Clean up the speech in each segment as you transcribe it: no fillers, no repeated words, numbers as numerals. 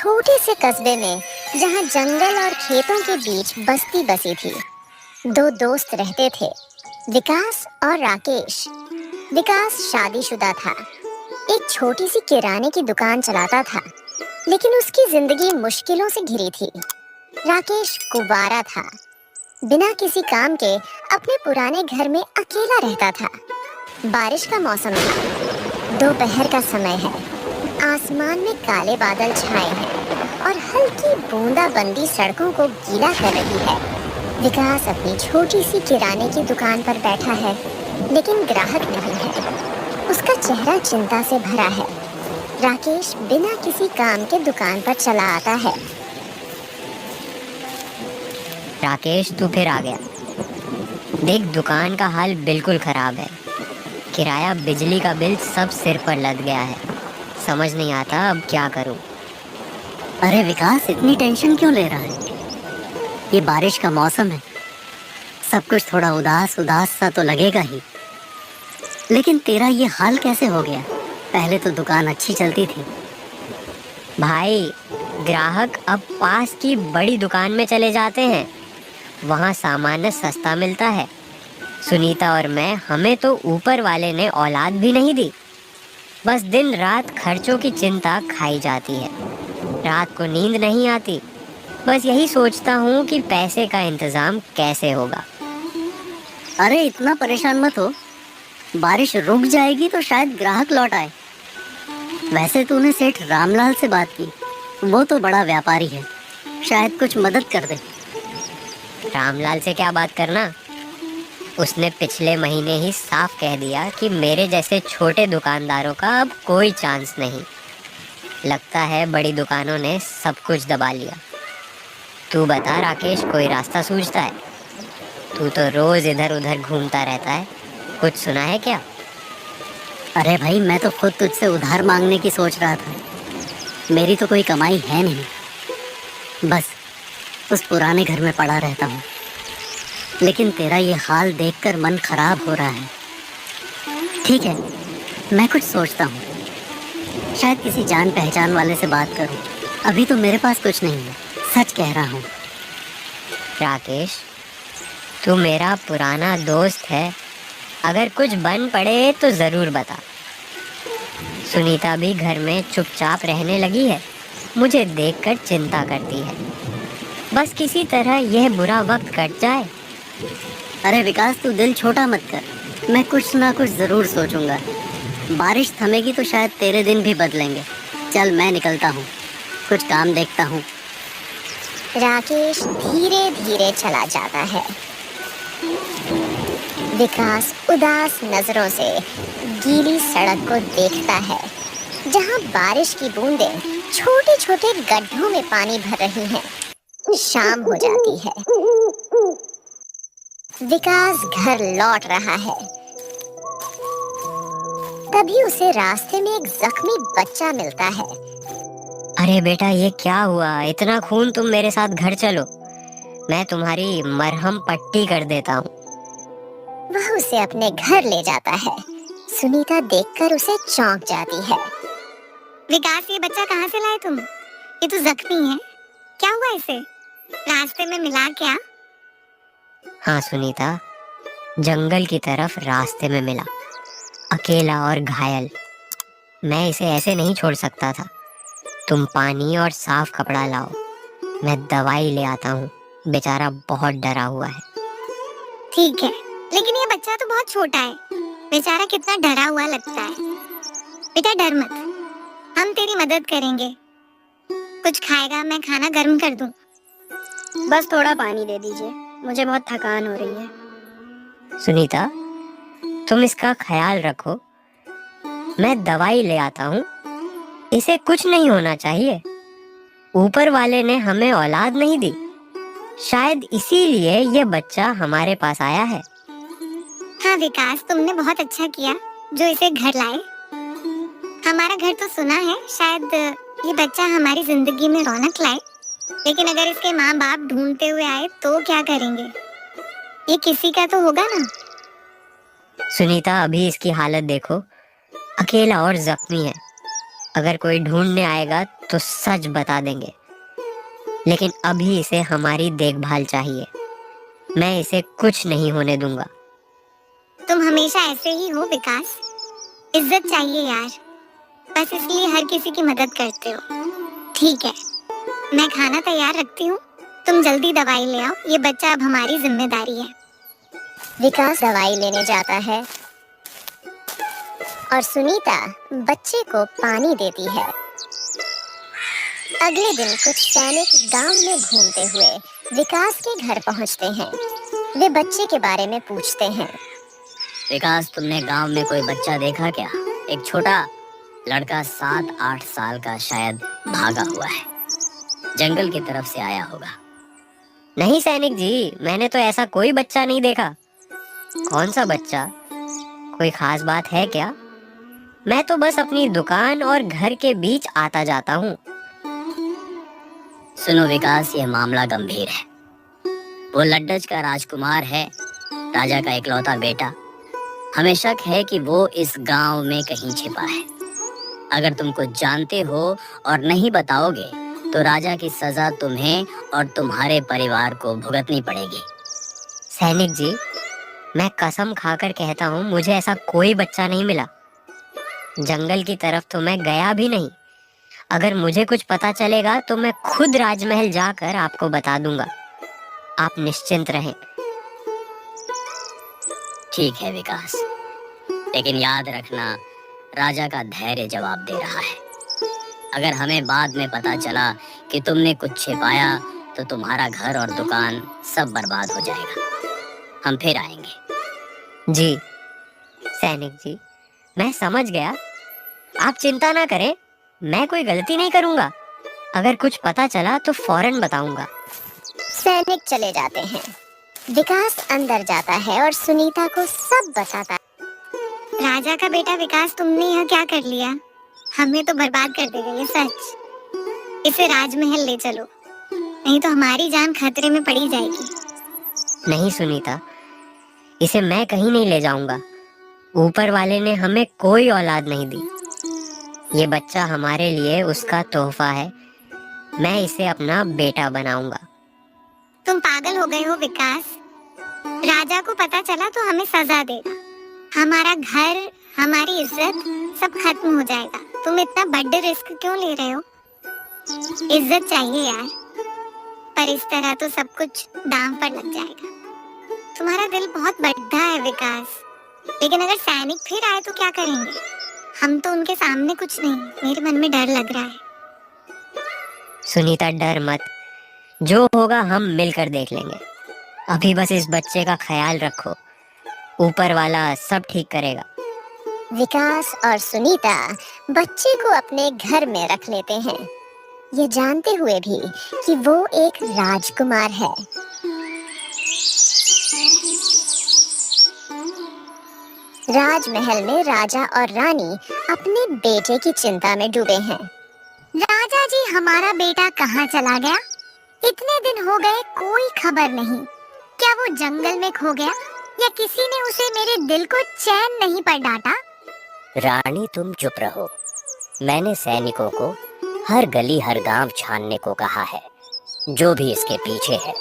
छोटे से कस्बे में जहाँ जंगल और खेतों के बीच बस्ती बसी थी, दो दोस्त रहते थे, विकास और राकेश। विकास शादीशुदा था, एक छोटी सी किराने की दुकान चलाता था, लेकिन उसकी जिंदगी मुश्किलों से घिरी थी। राकेश कुंवारा था, बिना किसी काम के अपने पुराने घर में अकेला रहता था। बारिश का मौसम था, दोपहर का समय है, आसमान में काले बादल छाए हैं और हल्की बूंदाबांदी सड़कों को गीला कर रही है। विकास अपनी छोटी सी किराने की दुकान पर बैठा है, लेकिन ग्राहक नहीं है। उसका चेहरा चिंता से भरा है। राकेश बिना किसी काम के दुकान पर चला आता है। राकेश, तू फिर आ गया। देख, दुकान का हाल बिल्कुल खराब है। किराया, बिजली का बिल सब सिर पर लद गया है। समझ नहीं आता अब क्या करूं। अरे विकास, इतनी टेंशन क्यों ले रहा है? ये बारिश का मौसम है, सब कुछ थोड़ा उदास उदास सा तो लगेगा ही। लेकिन तेरा ये हाल कैसे हो गया? पहले तो दुकान अच्छी चलती थी। भाई, ग्राहक अब पास की बड़ी दुकान में चले जाते हैं। वहाँ सामान सस्ता मिलता है। सुनीता और मैं, हमें तो ऊपर वाले ने औलाद भी नहीं दी। बस दिन रात खर्चों की चिंता खाई जाती है। रात को नींद नहीं आती। बस यही सोचता हूँ कि पैसे का इंतजाम कैसे होगा। अरे इतना परेशान मत हो, बारिश रुक जाएगी तो शायद ग्राहक लौट आए। वैसे तूने सेठ रामलाल से बात की, वो तो बड़ा व्यापारी है, शायद कुछ मदद कर दे। रामलाल से क्या बात करना? उसने पिछले महीने ही साफ कह दिया कि मेरे जैसे छोटे दुकानदारों का अब कोई चांस नहीं। लगता है बड़ी दुकानों ने सब कुछ दबा लिया। तू बता राकेश, कोई रास्ता सूझता है? तू तो रोज इधर उधर घूमता रहता है, कुछ सुना है क्या? अरे भाई, मैं तो खुद तुझसे उधार मांगने की सोच रहा था। मेरी तो कोई कमाई है नहीं, बस उस पुराने घर में पड़ा रहता हूँ। लेकिन तेरा ये हाल देखकर मन खराब हो रहा है। ठीक है, मैं कुछ सोचता हूँ, शायद किसी जान पहचान वाले से बात करूँ। अभी तो मेरे पास कुछ नहीं है, सच कह रहा हूँ। राकेश, तू मेरा पुराना दोस्त है, अगर कुछ बन पड़े तो ज़रूर बता। सुनीता भी घर में चुपचाप रहने लगी है, मुझे देखकर चिंता करती है। बस किसी तरह यह बुरा वक्त कट जाए। अरे विकास, तू दिल छोटा मत कर, मैं कुछ ना कुछ ज़रूर सोचूंगा। बारिश थमेगी तो शायद तेरे दिन भी बदलेंगे। चल, मैं निकलता हूँ, कुछ काम देखता हूँ। राकेश धीरे धीरे चला जाता है। विकास उदास नजरों से गीली सड़क को देखता है, जहां बारिश की बूंदें छोटे छोटे गड्ढों में पानी भर रही हैं। शाम हो जाती है। विकास घर लौट रहा है, तभी उसे रास्ते में एक जख्मी बच्चा मिलता है। अरे बेटा, ये क्या हुआ? इतना खून? तुम मेरे साथ घर चलो, मैं तुम्हारी मरहम पट्टी कर देता हूँ। वह उसे अपने घर ले जाता है। सुनीता देखकर उसे चौंक जाती है। विकास, ये बच्चा कहाँ से लाए तुम? ये तो जख्मी है, क्या हुआ इसे? रास्ते में मिला क्या? हाँ सुनीता, जंगल की तरफ रास्ते में मिला, अकेला और घायल। मैं इसे ऐसे नहीं छोड़ सकता था। तुम पानी और साफ कपड़ा लाओ, मैं दवाई ले आता हूँ। बेचारा बहुत डरा हुआ है। ठीक है, लेकिन ये बच्चा तो बहुत छोटा है, बेचारा कितना डरा हुआ लगता है। बेटा डर मत, हम तेरी मदद करेंगे। कुछ खाएगा? मैं खाना गर्म कर दूं। बस थोड़ा पानी दे दीजिए, मुझे बहुत थकान हो रही है। सुनीता, तुम इसका ख्याल रखो, मैं दवाई ले आता हूँ। इसे कुछ नहीं होना चाहिए। ऊपर वाले ने हमें औलाद नहीं दी, शायद इसीलिए ये बच्चा हमारे पास आया है। हाँ विकास, तुमने बहुत अच्छा किया जो इसे घर लाए। हमारा घर तो सुना है, शायद ये बच्चा हमारी जिंदगी में रौनक लाए। लेकिन अगर इसके माँ बाप ढूंढते हुए आए तो क्या करेंगे? ये किसी का तो होगा ना। सुनीता, अभी इसकी हालत देखो, अकेला और जख्मी है। अगर कोई ढूंढने आएगा तो सच बता देंगे, लेकिन अभी इसे हमारी देखभाल चाहिए। मैं इसे कुछ नहीं होने दूंगा। तुम हमेशा ऐसे ही हो विकास, इज्जत चाहिए यार, बस इसलिए हर किसी की मदद करते हो। ठीक है, मैं खाना तैयार रखती हूँ, तुम जल्दी दवाई ले आओ, ये बच्चा अब हमारी जिम्मेदारी है। विकास दवाई लेने जाता है और सुनीता बच्चे को पानी देती है। अगले दिन कुछ सैनिक गांव में घूमते हुए विकास के घर पहुंचते हैं। वे बच्चे के बारे में पूछते हैं। विकास, तुमने गांव में कोई बच्चा देखा क्या? एक छोटा लड़का 7-8 साल का, शायद भागा हुआ है, जंगल की तरफ से आया होगा। नहीं सैनिक जी, मैंने तो ऐसा कोई बच्चा नहीं देखा। कौन सा बच्चा? कोई खास बात है क्या? मैं तो बस अपनी दुकान और घर के बीच आता जाता हूँ। सुनो विकास, यह मामला गंभीर है। वो लड्डज का राजकुमार है, राजा का इकलौता बेटा। हमें शक है कि वो इस गांव में कहीं छिपा है। अगर तुम कुछ जानते हो और नहीं बताओगे तो राजा की सजा तुम्हें और तुम्हारे परिवार को भुगतनी पड़ेगी। सैनिक जी, मैं कसम खाकर कहता हूँ, मुझे ऐसा कोई बच्चा नहीं मिला। जंगल की तरफ तो मैं गया भी नहीं। अगर मुझे कुछ पता चलेगा तो मैं खुद राजमहल जाकर आपको बता दूंगा। आप निश्चिंत रहें। ठीक है विकास, लेकिन याद रखना, राजा का धैर्य जवाब दे रहा है। अगर हमें बाद में पता चला कि तुमने कुछ छिपाया तो तुम्हारा घर और दुकान सब बर्बाद हो जाएगा। हम फिर आएंगे। जी सैनिक जी, मैं समझ गया। आप चिंता ना करें, मैं कोई गलती नहीं करूंगा। अगर कुछ पता चला तो फौरन बताऊंगा। सैनिक चले जाते हैं। विकास अंदर जाता है और सुनीता को सब बताता है। राजा का बेटा विकास, तुमने यह क्या कर लिया? हमें तो बर्बाद कर देगा ये सच। इसे राजमहल ले चलो, नहीं तो हमारी जान खतरे में पड़ी जाएगी। नहीं सुनीता, इसे मैं कहीं नहीं ले जाऊंगा। ऊपर वाले ने हमें कोई औलाद नहीं दी। ये बच्चा हमारे लिए उसका तोहफा है। मैं इसे अपना बेटा बनाऊंगा। तुम पागल हो गए हो विकास। राजा को पता चला तो हमें सजा देगा। हमारा घर, हमारी इज्जत सब खत्म हो जाएगा। तुम इतना बड़ा रिस्क क्यों ले रहे हो? इज्जत चाहिए यार, पर इस तरह तो सब कुछ दांव पर लग जाएगा। तुम्हारा दिल बहुत बड़ा है विकास, लेकिन अगर सैनिक फिर आए तो क्या करेंगे? हम तो उनके सामने कुछ नहीं। मेरे मन में डर लग रहा है। सुनीता डर मत, जो होगा हम मिलकर देख लेंगे। अभी बस इस बच्चे का ख्याल रखो, ऊपर वाला सब ठीक करेगा। विकास और सुनीता बच्चे को अपने घर में रख लेते हैं, ये जानते हुए भी कि वो एक राजकुमार है। राजमहल में राजा और रानी अपने बेटे की चिंता में डूबे हैं। राजा जी, हमारा बेटा कहाँ चला गया? इतने दिन हो गए, कोई खबर नहीं। क्या वो जंगल में खो गया या किसी ने उसे मेरे दिल को चैन नहीं पर डांटा? रानी तुम चुप रहो। मैंने सैनिकों को हर गली हर गांव छानने को कहा है। जो भी इसके पीछे है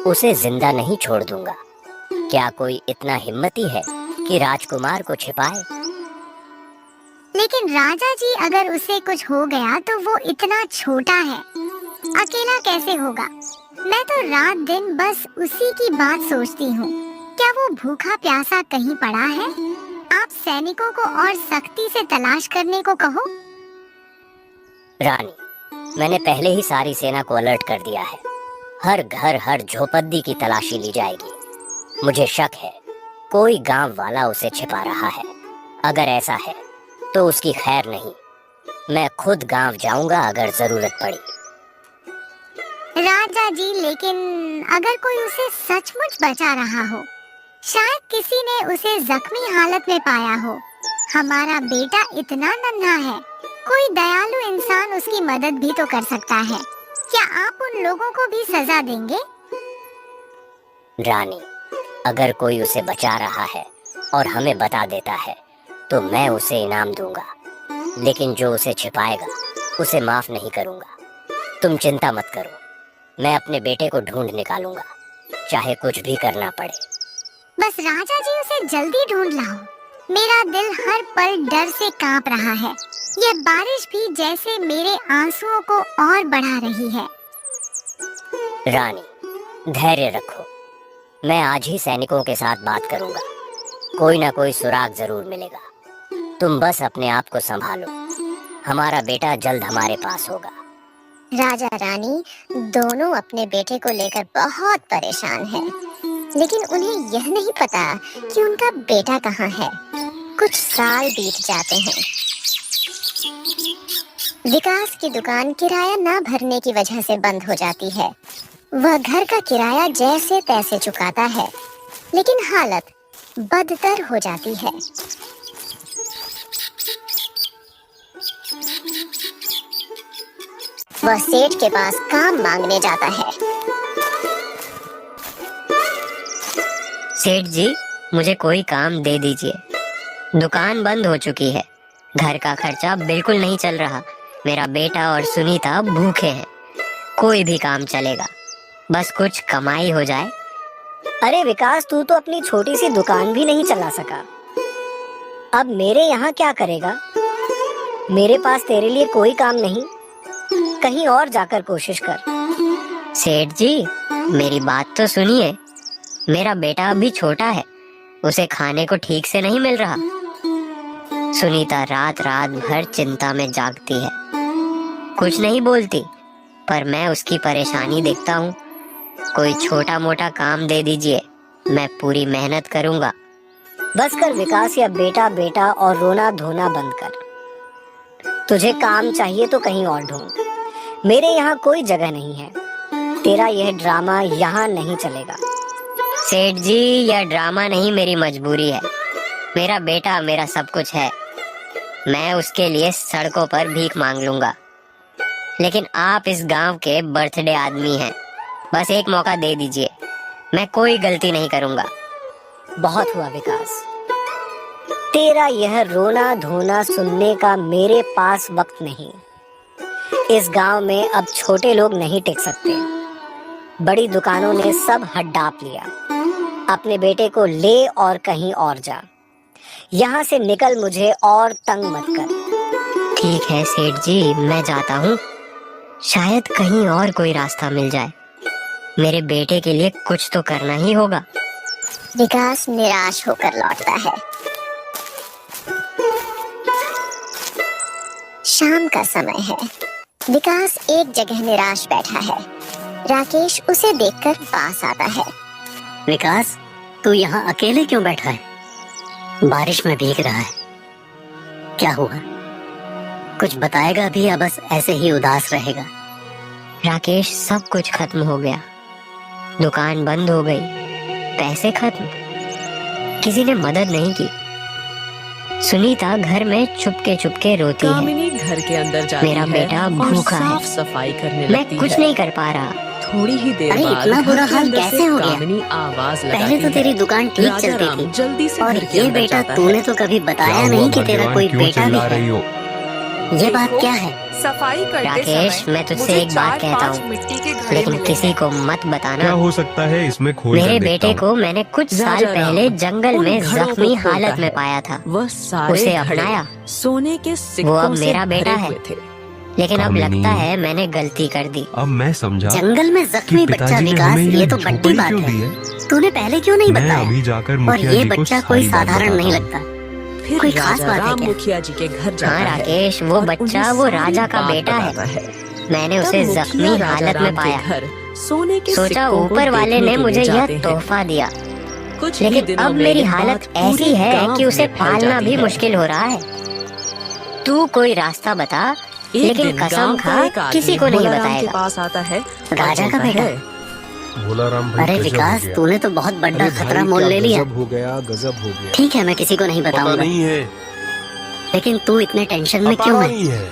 उसे जिंदा नहीं छोड़ दूंगा। क्या कोई इतना हिम्मती है कि राजकुमार को छिपाए? लेकिन राजा जी, अगर उसे कुछ हो गया तो वो इतना छोटा है, अकेला कैसे होगा? मैं तो रात दिन बस उसी की बात सोचती हूँ। क्या वो भूखा प्यासा कहीं पड़ा है? आप सैनिकों को और सख्ती से तलाश करने को कहो। रानी, मैंने पहले ही सारी सेना को अलर्ट कर दिया है। हर घर हर झोपड़ी की तलाशी ली जाएगी। मुझे शक है कोई गांव वाला उसे छिपा रहा है। अगर ऐसा है तो उसकी खैर नहीं। मैं खुद गांव जाऊंगा अगर जरूरत पड़ी। राजा जी, लेकिन अगर कोई उसे सचमुच बचा रहा हो, शायद किसी ने उसे जख्मी हालत में पाया हो। हमारा बेटा इतना नन्हा है, कोई दयालु इंसान उसकी मदद भी तो कर सकता है। क्या आप उन लोगों को भी सजा देंगे? रानी, अगर कोई उसे बचा रहा है और हमें बता देता है तो मैं उसे इनाम दूंगा। लेकिन जो उसे छिपाएगा उसे माफ नहीं करूंगा। तुम चिंता मत करो, मैं अपने बेटे को ढूंढ निकालूंगा, चाहे कुछ भी करना पड़े। बस राजा जी उसे जल्दी ढूंढ लाओ। मेरा दिल हर पल डर से कांप रहा है। यह बारिश भी जैसे मेरे आंसुओं को और बढ़ा रही है। रानी, धैर्य रखो, मैं आज ही सैनिकों के साथ बात करूंगा। कोई ना कोई सुराग जरूर मिलेगा। तुम बस अपने आप को संभालो, हमारा बेटा जल्द हमारे पास होगा। राजा रानी दोनों अपने बेटे को लेकर बहुत परेशान हैं, लेकिन उन्हें यह नहीं पता कि उनका बेटा कहाँ है। कुछ साल बीत जाते हैं। विकास की दुकान किराया ना भरने की वजह से बंद हो जाती है। वह घर का किराया जैसे तैसे चुकाता है, लेकिन हालत बदतर हो जाती है। वह सेठ के पास काम मांगने जाता है। सेठ जी, मुझे कोई काम दे दीजिए। दुकान बंद हो चुकी है, घर का खर्चा बिल्कुल नहीं चल रहा। मेरा बेटा और सुनीता भूखे हैं। कोई भी काम चलेगा, बस कुछ कमाई हो जाए। अरे विकास, तू तो अपनी छोटी सी दुकान भी नहीं चला सका, अब मेरे यहाँ क्या करेगा? मेरे पास तेरे लिए कोई काम नहीं, कहीं और जाकर कोशिश कर। सेठ जी, मेरी बात तो सुनिए। मेरा बेटा अभी छोटा है, उसे खाने को ठीक से नहीं मिल रहा। सुनीता रात रात भर चिंता में जागती है, कुछ नहीं बोलती, पर मैं उसकी परेशानी देखता हूँ। कोई छोटा मोटा काम दे दीजिए, मैं पूरी मेहनत करूँगा। बस कर विकास, या बेटा बेटा और रोना धोना बंद कर। तुझे काम चाहिए तो कहीं और ढूंढ, मेरे यहाँ कोई जगह नहीं है। तेरा यह ड्रामा यहाँ नहीं चलेगा। सेठ जी, यह ड्रामा नहीं, मेरी मजबूरी है। मेरा बेटा मेरा सब कुछ है, मैं उसके लिए सड़कों पर भीख मांग लूंगा। लेकिन आप इस गांव के बर्थडे आदमी हैं, बस एक मौका दे दीजिए, मैं कोई गलती नहीं करूंगा। बहुत हुआ विकास, तेरा यह रोना धोना सुनने का मेरे पास वक्त नहीं। इस गांव में अब छोटे लोग नहीं टिक सकते। बड़ी दुकानों ने सब हद डाप लिया। अपने बेटे को ले और कहीं और जा, यहाँ से निकल, मुझे और तंग मत कर। ठीक है सेठ जी, मैं जाता हूँ, शायद कहीं और कोई रास्ता मिल जाए। मेरे बेटे के लिए कुछ तो करना ही होगा। विकास निराश होकर लौटता है। शाम का समय है। विकास एक जगह निराश बैठा है। राकेश उसे देखकर पास आता है। विकास, तू यहाँ अकेले क्यों बैठा है? बारिश में भीग रहा है, क्या हुआ? कुछ बताएगा भी या बस ऐसे ही उदास रहेगा? राकेश, सब कुछ खत्म हो गया। दुकान बंद हो गई, पैसे खत्म, किसी ने मदद नहीं की। सुनीता घर में चुपके रोती कामिनी है। घर के अंदर जाती मेरा है बेटा और भूखा है, साफ सफाई करने मैं लगती कुछ है। नहीं कर पा रहा। थोड़ी ही देर अरे बाद इतना घर बुरा के हाल अंदर कैसे से हो गया? कामिनी आवाज लगाती पहले तो तेरी है। दुकान ठीक राजा चलती राम थी, जल्दी से और घर के ये अंदर बेटा जाता तूने है। तो कभी बताया क्या नहीं हुआ कि तेरा भाग्यवान, कोई क्यों बेटा भी चिल्ला है। रही हो? ये बात क्या है? सफाई करते राकेश, समय मैं तुझसे मुझे एक बात कहता 4-5 हूँ, मिट्टी के घड़े लेकिन मिले किसी हैं। को मत क्या बताना। हो सकता है इसमें? खोल मेरे कर बेटे देखता हूँ। को मैंने कुछ साल राजा राम पहले जंगल उन में घड़ों को जख्मी खोलता हालत है। में पाया था। वह सारे उसे घड़े अपनाया, सोने के वो सिक्कों अब से मेरा बेटा भरे है। हुए थे। लेकिन अब कामिनी। लगता है मैंने गलती कर दी। अब मैं समझा जंगल में कि जख्मी बच्चा पिताजी ने विकास, हमें ये यह तो बड़ी झोपड़ी बात क्यों है। दी है। तूने पहले क्यों नहीं मैं बताया? अभी जाकर और मुखिया ये जी को बच्चा कोई सारी बात साधारण बताता नहीं हूँ। लगता। फिर कोई खास राजा बात है राम क्या? मुखिया जी के घर जाता हाँ है राकेश, वो और बच्चा उन्हें वो सारी राजा का बात बेटा है। बताता है। मैंने तब उसे मुखिया जख्मी राजा हालत राम में के पाया, घर सोने के सोचा सिक्कों को ऊपर वाले देखने ने के लिए मुझे यह जाते हैं। तोहफा दिया। कुछ ही लेकिन दिनों अब में मेरी यह हालत बात पूरे ऐसी है गांव कि उसे में फैल पालना जाती भी है। मुश्किल हो रहा है। तू कोई रास्ता बता, एक लेकिन दिन कसम गांव का खा एक आदमी किसी को नहीं भोलाराम के बताएगा। पास आता है और राजा का बोलता बेटा? है, भोलाराम भाई, अरे गजब विकास, हो गया। तूने तो बहुत बड़ा अरे खतरा भाई, मोल क्या ले लिया। गजब हो गया, गजब हो गया। ठीक है, मैं किसी को नहीं पता बताऊंगा, नहीं है, लेकिन तू इतने टेंशन में पता क्यों है? नहीं है।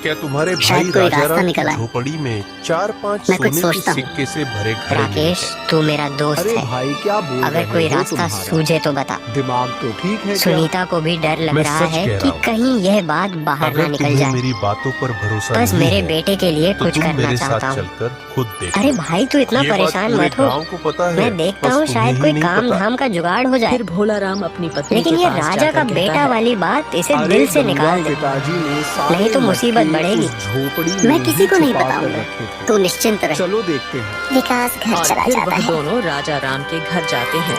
क्या तुम्हारे भाई शायद कोई राजा रास्ता राम निकल आए। झोपड़ी में 4-5 मैं कुछ सोने के सोचता हूँ। सिक्के से भरे घर राकेश, तू मेरा दोस्त अरे है। भाई क्या बोल अगर रहे कोई हो रास्ता तुम्हारा? सूझे तो बता। दिमाग तो ठीक है क्या? सुनीता को भी डर लग मैं रहा सच है कह कि रहा हूँ। कहीं यह बात बाहर ना अगर निकल तुम्हें जाए। मेरी बातों पर भरोसा बस नहीं मेरे है, बेटे के लिए तो कुछ तुम करना मेरे चाहता साथ हूँ। चलकर खुद देखो। अरे भाई, तू इतना ये बात परेशान पूरे मत हो। गांव को पता है, मैं देखता बस हूँ तुम्हें शायद ही कोई नहीं काम पता। धाम का जुगाड़ हो जाए। फिर भोला राम अपनी पत्नी लेकिन के ये पास राजा जाकर का कहता बेटा है, वाली बात इसे अरे दिल से गंगा निकाल दे। पिताजी ने सारे नहीं तो मुसीबत मटके बढ़ेगी। उस झोपड़ी मैं में किसी ही को नहीं छुपा कर बताऊंगा। रखे थे। तू निश्चिंत रह। चलो देखते हैं। विकास घर और चला फिर जाता वह है। दोनों राजा राम के घर जाते हैं।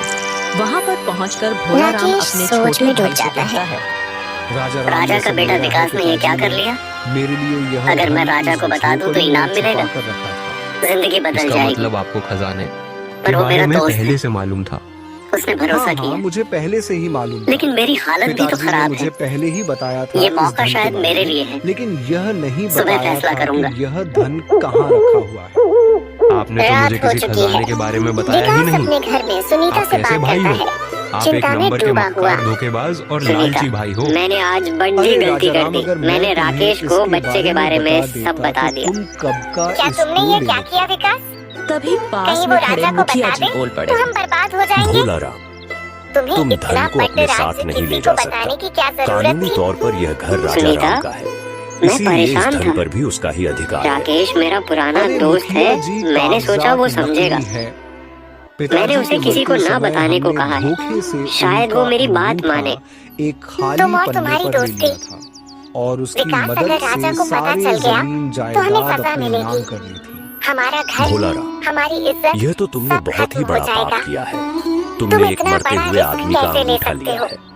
वहाँ पर पहुंचकर भोला राम राकेश अपने सोच छोटे में डूब भाई से जाता कहता है। है, राजा का बेटा विकास ने ये क्या कर लिया? मेरे लिए यह अगर मैं धन राजा उस को बता दूं तो झोपड़ी इनाम में मिलेगा? छुपा कर रखा था। जिंदगी बदल इसका जाएगी। मतलब आपको खजाने पर के वो बारे मेरा में दोस्त पहले है। से मालूम था। उसने भरोसा हाँ, किया। मुझे पहले से ही मालूम था। लेकिन मेरी हालत भी तो पिताजी ने खराब मुझे है। पहले ही बताया था ये इस मौका धन के शायद बारे मेरे में। लिए है। लेकिन यह नहीं सुबह बताया फैसला था करूंगा। कि यह धन कहाँ रखा हुआ है। आपने तो रात मुझे हो किसी चुकी खजाने है। के बारे में बताया ही विकास नहीं। अपने घर में सुनीता आप से कैसे बात भाई करता हो? है। आप एक चिंता में नंबर के डूबा मक्कार, हुआ। धोखेबाज और सुनीता, लालची भाई हो। मैंने आज बड़ी अरे गलती राजा कर राम, दी। अगर मैं मैंने तुम्हें राकेश को इसके बच्चे के बारे में बता सब देता बता तो दिया। तुम कब का क्या तुमने स्कूल ये ले क्या लेते। किया विकास? तभी पास कहीं वो में खड़े राजा को मुखिया बता जी दे बोल तो पड़े, हम बर्बाद हो जाएंगे। भोला राम, तुम्हें तुम इतना धन को बड़े अपने राज साथ से नहीं किसी ले को जा बताने सकता। की क्या जरूरत कानूनी थी? तौर पर यह घर राजा सुनीता, राम का है, मैं इसीलिए इस परेशान धन था। पर भी उसका ही अधिकार है। राकेश मेरा पुराना अरे दोस्त मुखिया है। जी, मैंने सोचा वो कागजात समझेगा। नकली है। मैंने पिताजी उसे के किसी को मरते ना समय बताने को हमने कहा है। धोखे से शायद वो उनका मेरी बात अंगूठा माने। एक खाली तुम और पन्ने तुम्हारी पर ले दोस्ती। लिया था और उसकी विकास, मदद अगर राजा से को पता सारी चल गया, जमीन तो हमें जायदाद सजा अपने मिलेगी। नाम कर ली थी। हमारा घर, भोला राम, हमारी इज्जत यह तो तुमने सब बहुत ही खत्म हो बड़ा जाएगा। पाप किया है। तुम तुमने एक इतना मरते बड़ा हुए रिस्क आदमी का कैसे ले अंगूठा सकते लिया हो? है।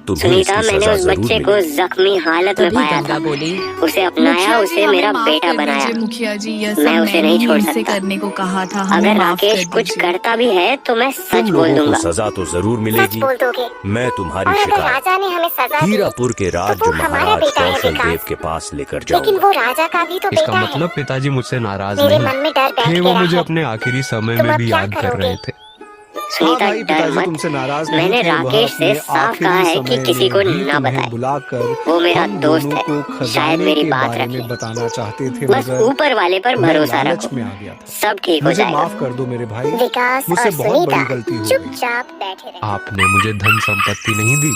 तुम्हें सुनीता, इसकी मैंने सजा उस जरूर बच्चे को मिलेगी। जख्मी हालत में तभी पाया गंगा था। बोली, उसे अपनाया, मुखिया जी, उसे हमें मेरा माफ बेटा कर बनाया। दीजिए मुखिया जी, यह सब मैं उसे नहीं मैंने छोड़ ही इनसे सकता। करने को कहा था, हमें अगर माफ राकेश कर कुछ दीजिए। करता भी है तो मैं सच तुम बोल लोगों दूंगा। को सजा तो जरूर सच मिलेगी। बोल दोगे? मैं तुम्हारी और अगर शिकायत राजा ने हमें सजा दी, हीरापुर के तो राज्य वो हमारा महाराज बेटा है कौशल विकास। देव के पास लेकर लेकिन जाऊंगा। वो राजा का भी तो इसका बेटा है। मतलब पिताजी मुझसे नाराज मेरे नहीं मन में डर बैठ थे। वो गया मुझे है। अपने आखिरी समय तुम में अब भी क्या याद कर करोगे? रहे थे। हाँ सुनीता, भाई, डर पिताजी मत। तुमसे नाराज नहीं मैंने थे। वह राकेश से अपने साफ आखिरी कहा है कि समय किसी को में भी ना तुम्हें बताए। बुलाकर वो मेरा हम दोस्त दोनों है। को शायद खजाने मेरी के बात बारे रखे। में बताना चाहते थे, बस मगर ऊपर वाले पर मैं भरोसा लालच रखो। में आ गया था। सब ठीक हो मुझे जाएगा। माफ कर दो मेरे भाई, विकास मुझसे और बहुत सुनीता बड़ी गलती हो गई। चुपचाप बैठे रहे। आपने मुझे धन संपत्ति नहीं दी,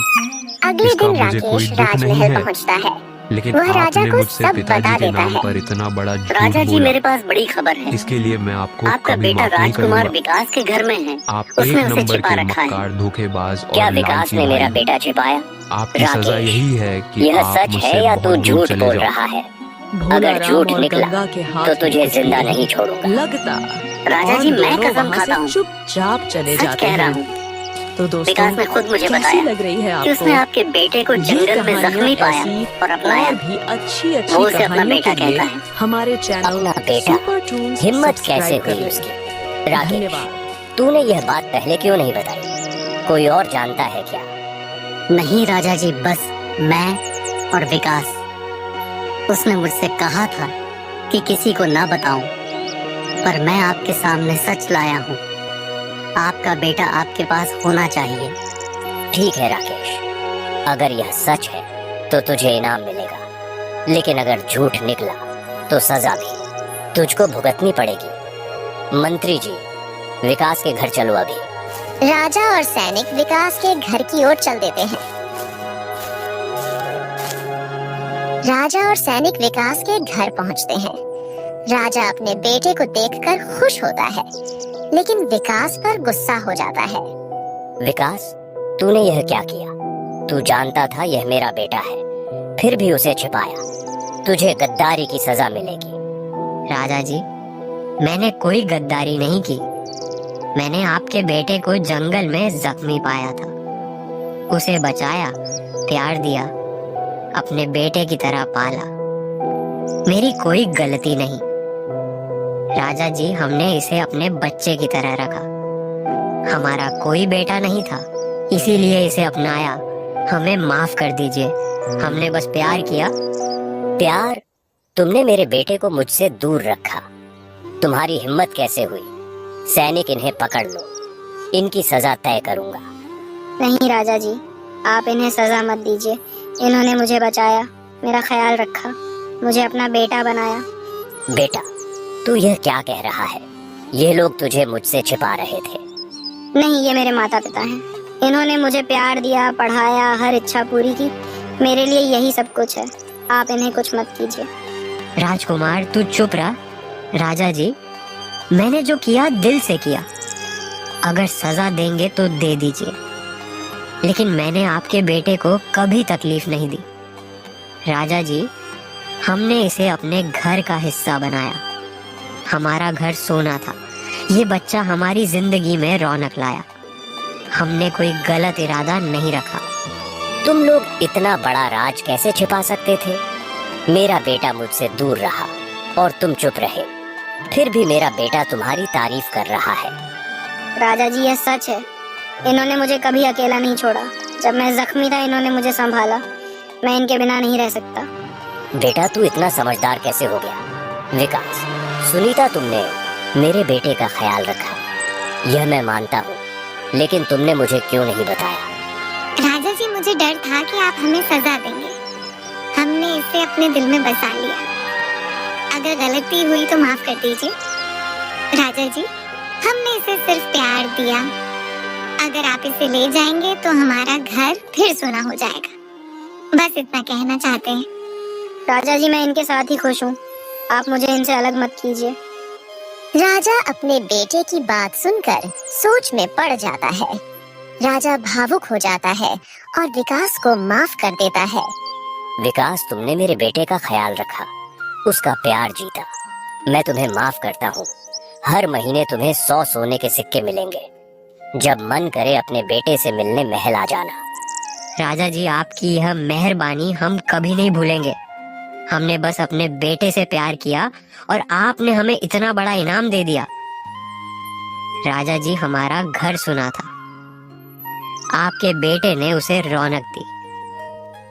अगले इसका दिन मुझे कोई राकेश दुख नहीं राजमहल है। पहुंचता है। लेकिन वह राजा आपने को मुझसे सब पिताजी बता के देता नाम है। पर इतना बड़ा झूठ राजा जी, बोला। मेरे पास बड़ी खबर है। इसके लिए मैं आपको आपका कभी बेटा माफ नहीं राजकुमार करूंगा। विकास के घर में है। आप उसने एक उसे नंबर छिपा के रखा है। मक्कार, धोखेबाज क्या और विकास लालची ने मेरा भाई बेटा छिपाया? हो। आपकी सजा राकेश, यही है कि यह आप सच मुझसे है या तू बहुत दूर झूठ चले बोल जाओ। रहा है? भोला अगर राम झूठ और निकला गंगा के हाथ तो में तुझे कुछ जिंदा नहीं नहीं छोड़ूंगा। लगता। राजा और जी, मैं दोनों कसम वहाँ खाता से हूँ, चुपचाप चले सच जाते कह रहा हैं। हूँ। तो दोस्तों, विकास ने खुद मुझे कैसी बताया लग रही है कि उसने आपको? आपके बेटे को ये जंगल में जख्मी कहानियाँ पाया ऐसी और अपनाया। और भी अच्छी वो अच्छी उसे अपना कहानियों बेटा के लिए कहता है। हमारे चैनल अपना बेटा। सुपर टून्स हिम्मत सब्सक्राइब कैसे कर हुई लें। उसकी? राकेश, धन्यवाद। तूने यह बात पहले क्यों नहीं बताई? कोई और जानता है क्या? नहीं राजा जी, बस मैं और विकास। उसने मुझसे कहा था कि किसी को ना बताऊं, पर मैं आपके सामने सच लाया हूं। आपका बेटा आपके पास होना चाहिए। ठीक है राकेश, अगर यह सच है तो तुझे इनाम मिलेगा, लेकिन अगर झूठ निकला तो सजा भी तुझको भुगतनी पड़ेगी। मंत्री जी, विकास के घर चलो अभी। राजा और सैनिक विकास के घर की ओर चल देते हैं। राजा और सैनिक विकास के घर पहुंचते हैं। राजा अपने बेटे को देखकर खुश होता है, लेकिन विकास पर गुस्सा हो जाता है। विकास, तूने यह क्या किया? तू जानता था यह मेरा बेटा है, फिर भी उसे छिपाया। तुझे गद्दारी की सजा मिलेगी। राजा जी, मैंने कोई गद्दारी नहीं की। मैंने आपके बेटे को जंगल में जख्मी पाया था, उसे बचाया, प्यार दिया, अपने बेटे की तरह पाला। मेरी कोई गलती नहीं। राजा जी, हमने इसे अपने बच्चे की तरह रखा। हमारा कोई बेटा नहीं था, इसीलिए इसे अपनाया। हमें माफ कर दीजिए, हमने बस प्यार किया। प्यार? तुमने मेरे बेटे को मुझसे दूर रखा। तुम्हारी हिम्मत कैसे हुई? सैनिक, इन्हें पकड़ लो, इनकी सजा तय करूंगा। नहीं राजा जी, आप इन्हें सजा मत दीजिए। इन्होंने मुझे बचाया, मेरा ख्याल रखा। मुझे अपना बेटा बनाया। बेटा, तू यह क्या कह रहा है? ये लोग तुझे मुझसे छिपा रहे थे। नहीं, ये मेरे माता पिता हैं। इन्होंने मुझे प्यार दिया, पढ़ाया, हर इच्छा पूरी की। मेरे लिए यही सब कुछ है। आप इन्हें कुछ मत कीजिए। राजकुमार तू चुप रहा। राजा जी, मैंने जो किया दिल से किया। अगर सजा देंगे तो दे दीजिए, लेकिन मैंने आपके बेटे को कभी तकलीफ नहीं दी। राजा जी, हमने इसे अपने घर का हिस्सा बनाया। हमारा घर सोना था। ये बच्चा हमारी जिंदगी में रौनक लाया। हमने कोई गलत इरादा नहीं रखा। तुम लोग इतना बड़ा राज कैसे छिपा सकते थे? मेरा बेटा मुझसे दूर रहा और तुम चुप रहे। फिर भी मेरा बेटा तुम्हारी तारीफ कर रहा है। राजा जी, यह सच है। इन्होंने मुझे कभी अकेला नहीं छोड़ा। जब मैं जख्मी था, इन्होंने मुझे संभाला। मैं इनके बिना नहीं रह सकता। बेटा, तू इतना समझदार कैसे हो गया? विकास, सुनीता, तुमने मेरे बेटे का ख्याल रखा, यह मैं मानता हूँ, लेकिन तुमने मुझे क्यों नहीं बताया? राजा जी, मुझे डर था कि आप हमें सजा देंगे। हमने इसे अपने दिल में बसा लिया। अगर गलती हुई तो माफ कर दीजिए। राजा जी, हमने इसे सिर्फ प्यार दिया। अगर आप इसे ले जाएंगे तो हमारा घर फिर सोना हो जाएगा। बस इतना कहना चाहते हैं। राजा जी, मैं इनके साथ ही खुश हूँ। आप मुझे इनसे अलग मत कीजिए। राजा अपने बेटे की बात सुनकर सोच में पड़ जाता है। राजा भावुक हो जाता है और विकास को माफ कर देता है। विकास, तुमने मेरे बेटे का ख्याल रखा, उसका प्यार जीता। मैं तुम्हें माफ करता हूँ। हर महीने तुम्हें 100 सोने के सिक्के मिलेंगे। जब मन करे अपने बेटे से मिलने महल आ जाना। राजा जी, आपकी यह मेहरबानी हम कभी नहीं भूलेंगे। हमने बस अपने बेटे से प्यार किया और आपने हमें इतना बड़ा इनाम दे दिया। राजा जी, हमारा घर सुना था। आपके बेटे ने उसे रौनक दी।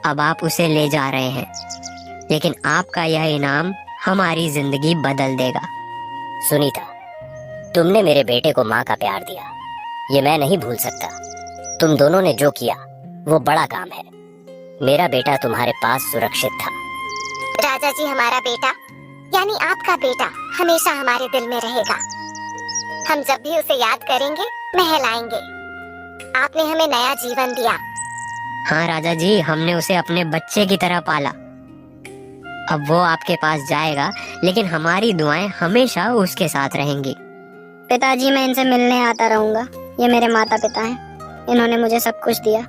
अब आप उसे ले जा रहे हैं, लेकिन आपका यह इनाम हमारी जिंदगी बदल देगा। सुनीता, तुमने मेरे बेटे को माँ का प्यार दिया, ये मैं नहीं भूल सकता। तुम दोनों ने जो किया वो बड़ा काम है। मेरा बेटा तुम्हारे पास सुरक्षित था। राजा जी, हमारा बेटा यानी आपका बेटा हमेशा हमारे दिल में रहेगा। हम जब भी उसे याद करेंगे महल आएंगे। आपने हमें नया जीवन दिया। हाँ राजा जी, हमने उसे अपने बच्चे की तरह पाला। अब वो आपके पास जाएगा, लेकिन हमारी दुआएं हमेशा उसके साथ रहेंगी। पिताजी, मैं इनसे मिलने आता रहूंगा। ये मेरे माता पिता हैं। इन्होंने मुझे सब कुछ दिया।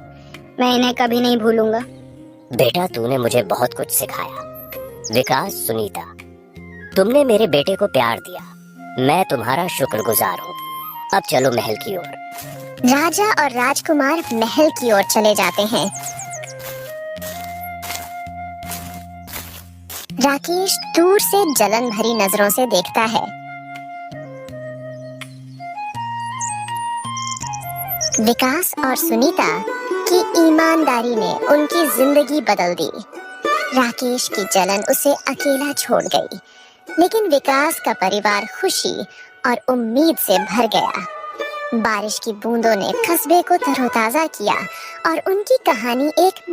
मैं इन्हें कभी नहीं भूलूंगा। बेटा, तूने मुझे बहुत कुछ सिखाया। विकास, सुनीता, तुमने मेरे बेटे को प्यार दिया। मैं तुम्हारा शुक्रगुजार हूँ। अब चलो महल की ओर। राजा और राजकुमार महल की ओर चले जाते हैं। राकेश दूर से जलन भरी नजरों से देखता है। विकास और सुनीता की ईमानदारी ने उनकी जिंदगी बदल दी। राकेश की जलन उसे अकेला छोड़ गई, लेकिन विकास का परिवार खुशी और उम्मीद से भर गया। बारिश की बूंदों ने कस्बे को तरोताजा किया और उनकी कहानी एक